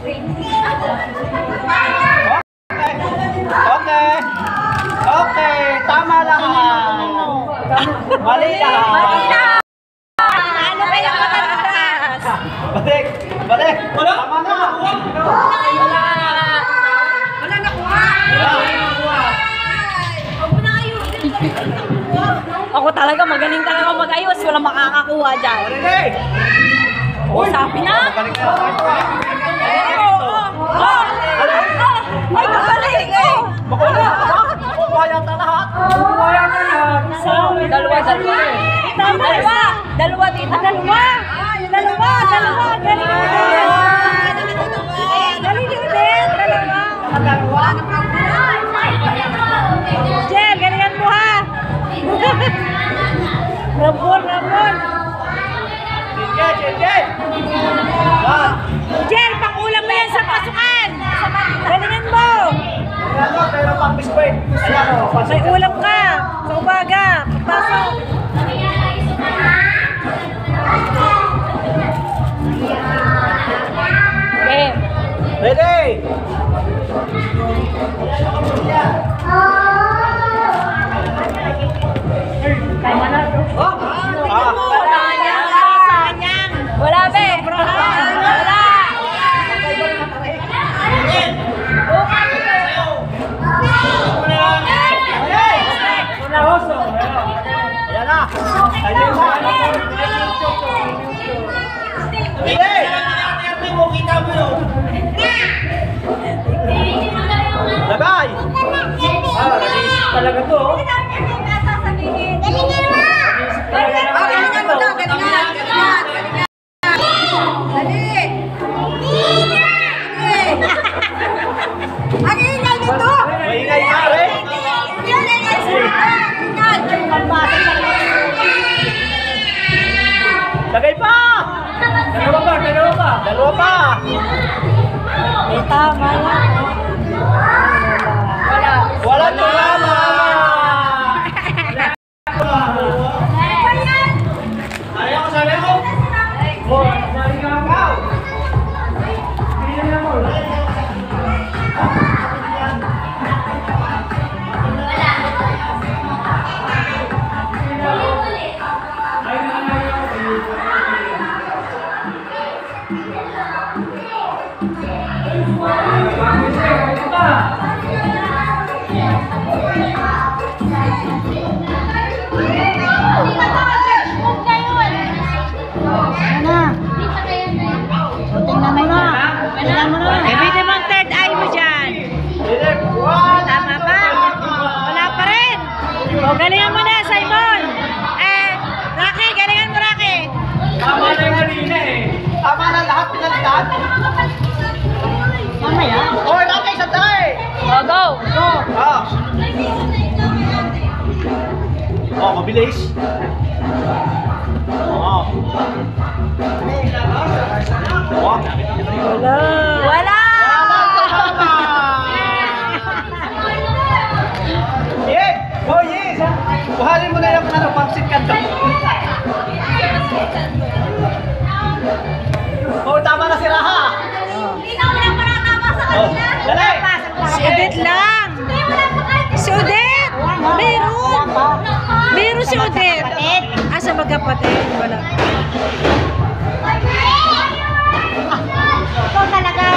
Okay. Okay, tama lang. Mali lang. Ano ba yung matatas? Balik. Balik. Wala. Tama na. Wala. Wala nakuha. Ako talaga, magaling talaga mag-ayos. Walang makakakuha dyan. Oh, sabi na. Ay, kagaling eh. Makuha yata lahat. Dalawa dito. Dalawa. Galing. Galing din. Dalawa. Jel, galingan mo ha. Rabon. Jel, pangulam mo yan sa pasukan. Galingan mo. Pero pang biskwit. May ulam ka. Sa umaga. Pagpasok. Okay. Ready? Wala be. Wala. Ayan na. Ayan na. Labay! Talaga to. Galingan mo daw. Galingan. Ang ingay nito! Maingay nga rin. Lagay pa! Dalawa pa! Tama lang. Wala tumama! Ayaw ko sa lego! Sali ka ikaw! Ebite mo ang third eye mo dyan. Tama ba? Wala pa rin. O, galingan mo na, Simon. Rocky, galingan mo, Rocky. Tama na yung kanina eh. Tama na lahat pinalitan. Mamaya. Hoy, nakay sa tayo! Go. Oh, mabilis. Oh. Wala. Yes! Oh, yes! Buhalin mo na yung pangsit kanto. Oh, tama na si Raha. Oh, dali! Si Odette lang. Si Odette. Meron si Odette. Asa magkapatid? Wala. Ito talaga.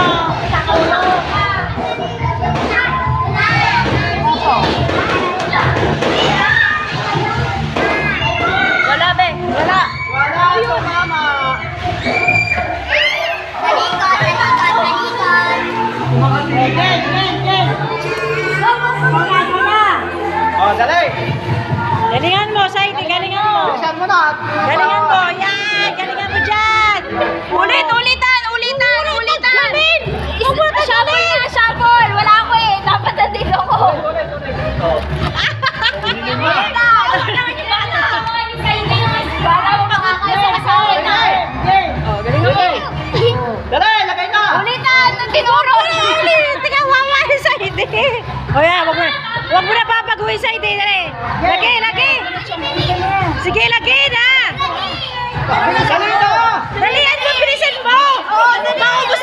Wala be. Wala. Wala ito, mama. Oh, dali! Galingan mo, Saidi. Galingan mo. Bilisan mo na. Galingan mo. Yan. Galingan mo dyan. Ulitan. Galin. Shuffle. Wala ako eh. Dapat nandito ko. Bala mo makakaya sa akin. Galingan mo. Dali, lagay na! Ulitan. Tinuro. Tika, wawa yung Saidi. O yan, wag mo na papaguhin Saidi. Lagi. Sige, lagi na. Dali na! Dalihan mo, bilisan mo. Maubos